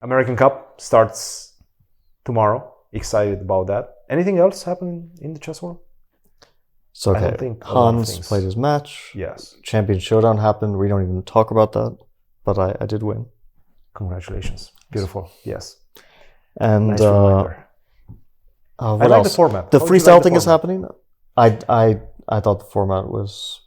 American Cup starts tomorrow. Excited about that. Anything else happening in the chess world? So okay, I don't think a lot of Hans things. played his match. Yes. Champion Showdown happened. We don't even talk about that, but I did win. Congratulations. Beautiful. Yes. And Nice reminder. what I like else? the format. The How do you freestyle like the thing is format? happening. I thought the format was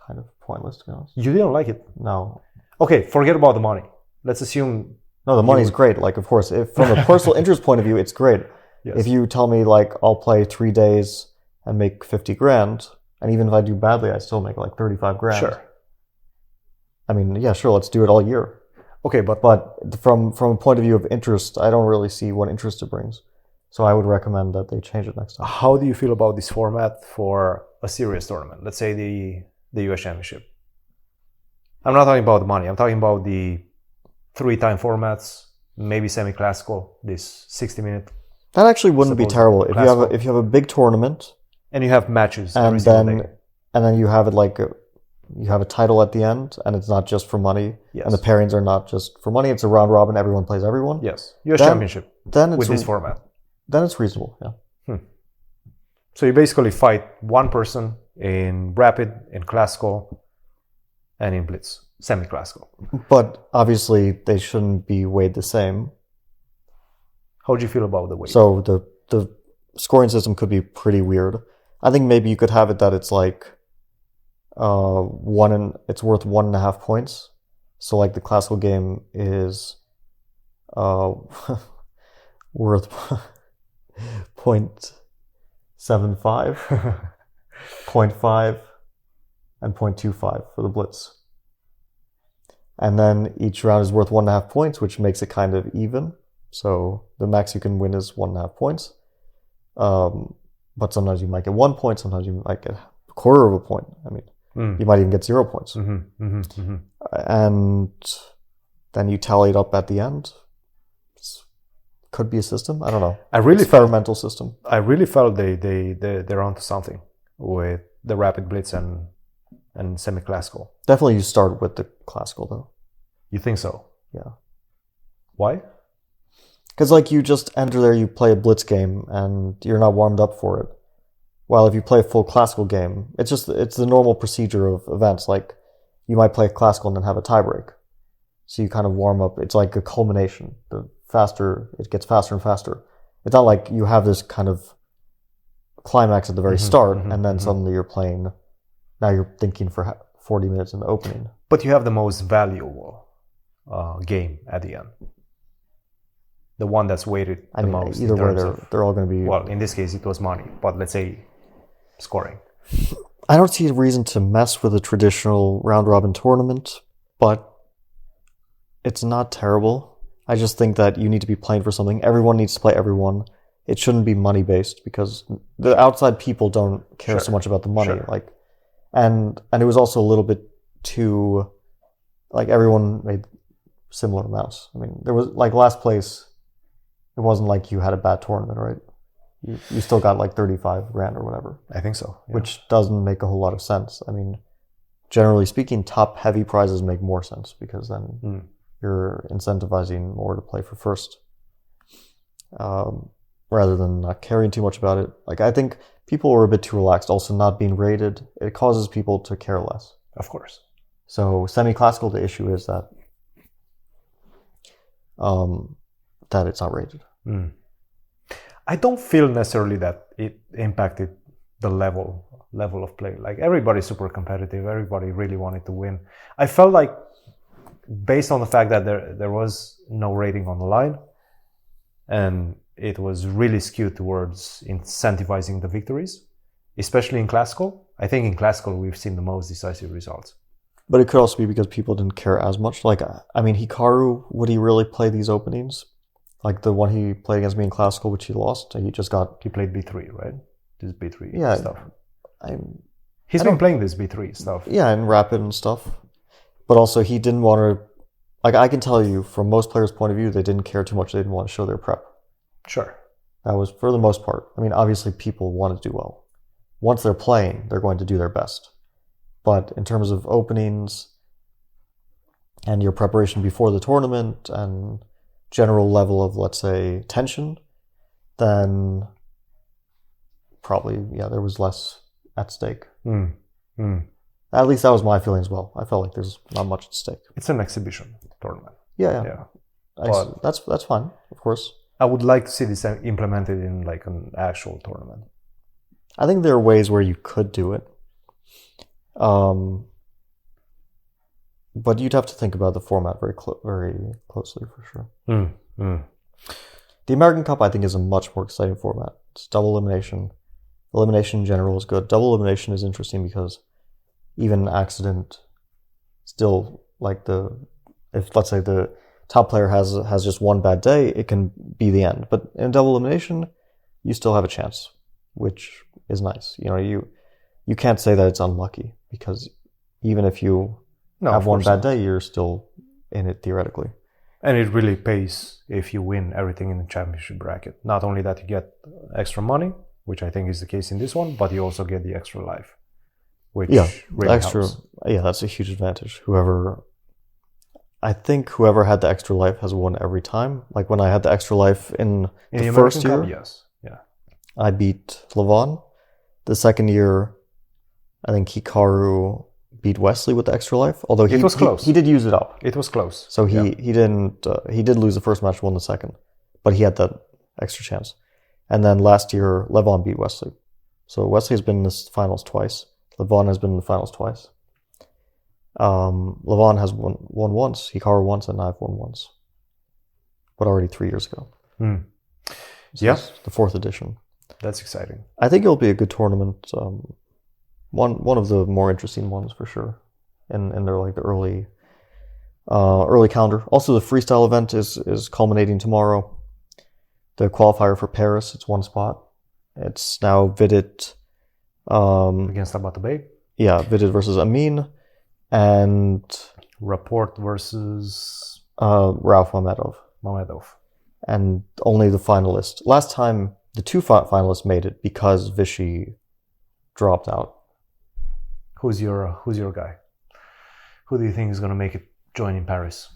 kind of pointless, to be honest. You didn't like it. No, Okay, forget about the money. Let's assume. no, the money's great. Like, of course, if from a personal interest point of view, it's great. Yes. If you tell me like I'll play 3 days and make 50 grand, and even if I do badly, I still make like 35 grand. Sure. I mean, yeah, sure, let's do it all year. Okay, but But from a point of view of interest, I don't really see what interest it brings. So I would recommend that they change it next time. how do you feel about this format for a serious tournament? Let's say the US Championship. I'm not talking about the money. I'm talking about the 3-time formats, maybe semi-classical, this 60-minute, That actually wouldn't be Suppose terrible if classical. you have a big tournament and you have matches every and single then day. you have it like you have a title at the end, and it's not just for money, Yes. and the pairings are not just for money. It's a round robin. Everyone plays everyone. Yes, US Then- Championship Then it's with this format. then it's reasonable. Yeah. So you basically fight one person in rapid, in classical, and in blitz, semi-classical. But obviously they shouldn't be weighed the same. How do you feel about the weight? So the scoring system could be pretty weird. I think maybe you could have it that it's like it's worth 1.5 points. So like the classical game is worth 0.75, 0.5, and 0.25 for the blitz. And then each round is worth 1.5 points, which makes it kind of even. So the max you can win is 1.5 points. But sometimes you might get 1 point, sometimes you might get a quarter of a point. I mean, you might even get 0 points. And then you tally it up at the end. Could be a system. I don't know. I really Experimental system. I really felt they're onto something with the rapid blitz and semi-classical. Definitely you start with the classical though. You think so? Yeah. Why? Because like you just enter there, you play a blitz game, and you're not warmed up for it. While if you play a full classical game, it's the normal procedure of events. Like you might play a classical and then have a tiebreak. So you kind of warm up. It's like a culmination. The faster it gets, faster and faster. It's not like you have this kind of climax at the very start, and then suddenly you're playing. Now you're thinking for 40 minutes in the opening. But you have the most valuable game at the end. The one that's weighted the most. Either in way, terms they're all going to be. well, in this case, it was money. But let's say scoring. I don't see a reason to mess with a traditional round robin tournament, but it's not terrible. I just think that you need to be playing for something. Everyone needs to play everyone. It shouldn't be money based because the outside people don't care so much about the money. Sure. Like, and it was also a little bit too, like everyone made similar amounts. I mean, there was like last place. It wasn't like you had a bad tournament, right? You still got like 35 grand or whatever. I think so. Yeah. Which doesn't make a whole lot of sense. I mean, generally speaking, top heavy prizes make more sense because then you're incentivizing more to play for first, rather than not caring too much about it. Like I think people were a bit too relaxed. Also, not being rated, it causes people to care less. Of course. So semi-classical, the issue is that it's not rated. I don't feel necessarily that it impacted the level of play. Like everybody's super competitive. Everybody really wanted to win. I felt like based on the fact that there was no rating on the line and it was really skewed towards incentivizing the victories, especially in classical. I think in classical we've seen the most decisive results. But it could also be because people didn't care as much. Like, I mean, Hikaru, would he really play these openings? Like the one he played against me in classical, which he lost. He played B3, right? This B3 yeah, stuff. He's been playing this B3 stuff. Yeah, and rapid and stuff. But also he didn't want to, like I can tell you from most players' point of view, they didn't care too much. They didn't want to show their prep. Sure. That was for the most part. I mean, obviously people want to do well. Once they're playing, they're going to do their best. But in terms of openings and your preparation before the tournament and general level of, let's say, tension, then probably, there was less at stake. At least that was my feeling as well. I felt like there's not much at stake. It's an exhibition tournament. Yeah. But that's fine, of course. I would like to see this implemented in like an actual tournament. I think there are ways where you could do it. But you'd have to think about the format very closely for sure. The American Cup, I think, is a much more exciting format. It's double elimination. Elimination in general is good. Double elimination is interesting because even an accident, still, like if let's say the top player has just one bad day, it can be the end. But in double elimination, you still have a chance, which is nice. You can't say that it's unlucky, because even if you have one bad day, you're still in it theoretically. And it really pays if you win everything in the championship bracket. Not only that you get extra money, which I think is the case in this one, but you also get the extra life, which really helps. Yeah, that's a huge advantage. I think whoever had the extra life has won every time. Like when I had the extra life in the first year, Cup, yes. Yeah. I beat Levon. The second year, I think Hikaru beat Wesley with the extra life. Although it was close. He did use it up. It was close. So he didn't. He did lose the first match, won the second, but he had that extra chance. And then last year, Levon beat Wesley. So Wesley has been in the finals twice. Levon has been in the finals twice. Levon has won once, Hikaru once, and I've won once. But already 3 years ago. Yes, the 4th edition. That's exciting. I think it'll be a good tournament. One of the more interesting ones for sure. In their like the early calendar. Also, the freestyle event is culminating tomorrow. The qualifier for Paris, it's one spot. It's now Vidit against Tabatabey. Yeah, Vidit versus Amin, and Rapport versus Rauf Mamedov. And only the finalist. Last time, the two finalists made it because Vichy dropped out. Who's your guy? Who do you think is going to make it join in Paris?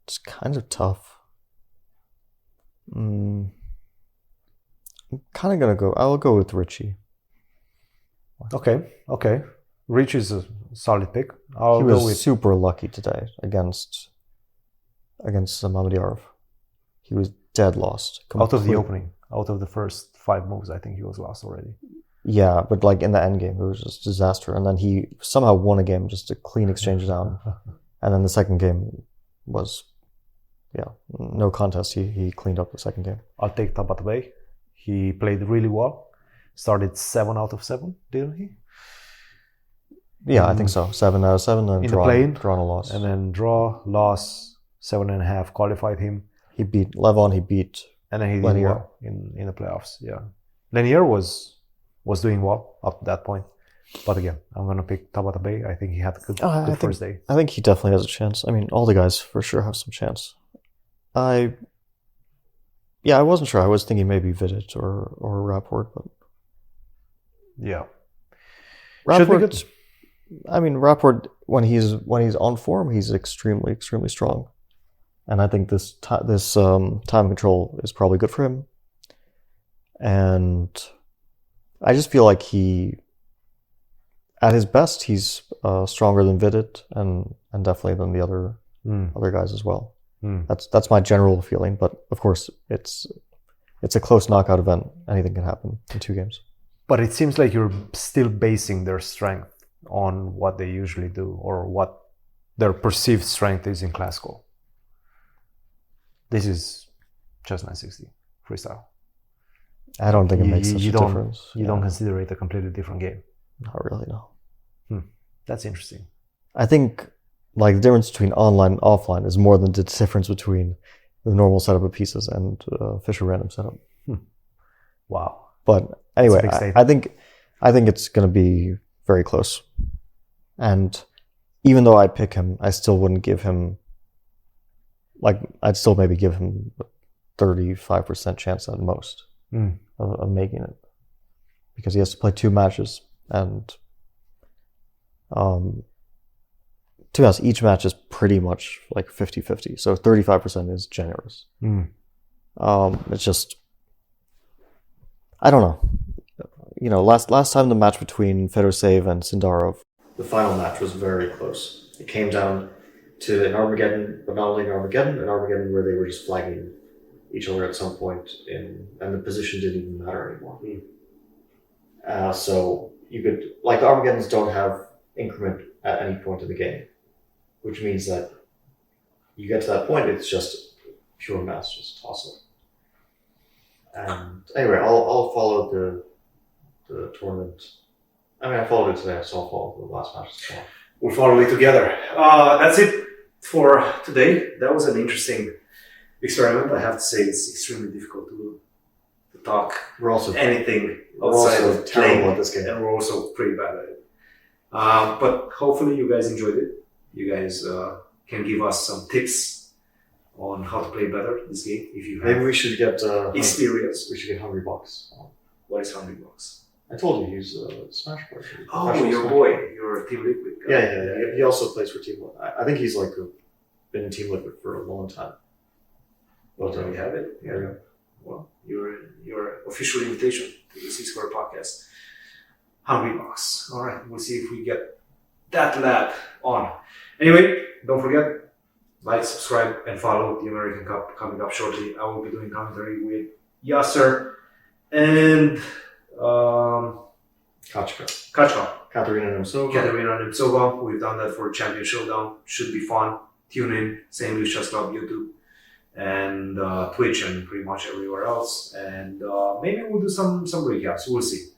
It's kind of tough. I'm kind of gonna I'll go with Richie. Okay. Richie is a solid pick. He was super lucky today against Mamedyarov. He was dead lost. Out of the opening, out of the first 5 moves, I think he was lost already. Yeah, but like in the end game, it was just a disaster. And then he somehow won a game, just a clean exchange down. And then the second game was, no contest. He cleaned up the second game. I'll take Tabatabey. He played really well. Started 7 out of 7, didn't he? Yeah, I think so. 7 out of 7, and draw and a loss. And then draw, loss, 7.5 qualified him. He beat Levon. He beat, and then he did well in the playoffs. Yeah, Lanier was doing well up to that point. But again, I'm gonna pick Tabatabey. I think he had a good first day. I think he definitely has a chance. I mean, all the guys for sure have some chance. I wasn't sure. I was thinking maybe Vidit or Rapport, but yeah, Rapport. I mean, Rapport when he's on form, he's extremely, extremely strong, and I think this time control is probably good for him. And I just feel like at his best, he's stronger than Vidit and definitely than the other guys as well. That's my general feeling, but of course it's a close knockout event. Anything can happen in 2 games. But it seems like you're still basing their strength on what they usually do or what their perceived strength is in classical. This is chess 960 freestyle. I don't think it makes such a difference. You don't consider it a completely different game. Not really, no. That's interesting. I think like the difference between online and offline is more than the difference between the normal setup of pieces and Fischer random setup. Wow. But anyway, I think it's going to be very close. And even though I pick him, I still wouldn't give him, I'd still maybe give him a 35% chance at most of making it. Because he has to play 2 matches. And to be honest, each match is pretty much like 50-50. So 35% is generous. It's just, I don't know. You know, last time the match between Fedoseev and Sindarov, the final match was very close. It came down to an Armageddon, but not only an Armageddon where they were just flagging each other at some point, and the position didn't even matter anymore. So you could, like, the Armageddons don't have increment at any point in the game, which means that you get to that point, it's just pure mass, just toss up. And anyway, I'll follow the tournament. I mean, I followed it today, so I'll follow the last match as well. We'll follow it together. That's it for today. That was an interesting experiment. I have to say, it's extremely difficult to talk We're also anything outside of terrible playing, at this game. and we're also pretty bad at it. But hopefully you guys enjoyed it. You guys can give us some tips on how to play better this game if you have Maybe we should get experience. We should get Hungry Box. What is Hungry Box? I told you he's a Smash player. Oh, Professional your Smash boy, player. your Team Liquid guy. Yeah. He also plays for Team Liquid. I think he's like been in Team Liquid for a long time. Well, there we have it. Yeah. Well, your official invitation to the C-Square podcast. Hungry Box. All right, we'll see if we get that lad on. Anyway, don't forget, like, subscribe, and follow the American Cup coming up shortly. I will be doing commentary with Yasser and Kachka. Katarina Nemtsova. Katerina Nemtsova. We've done that for Champion Showdown. Should be fun. Tune in. St. Louis Chess Club YouTube and Twitch and pretty much everywhere else. And maybe we'll do some recaps. We'll see.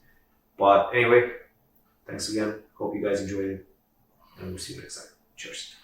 But anyway, thanks again. Hope you guys enjoyed it. And we'll see you next time. Cheers.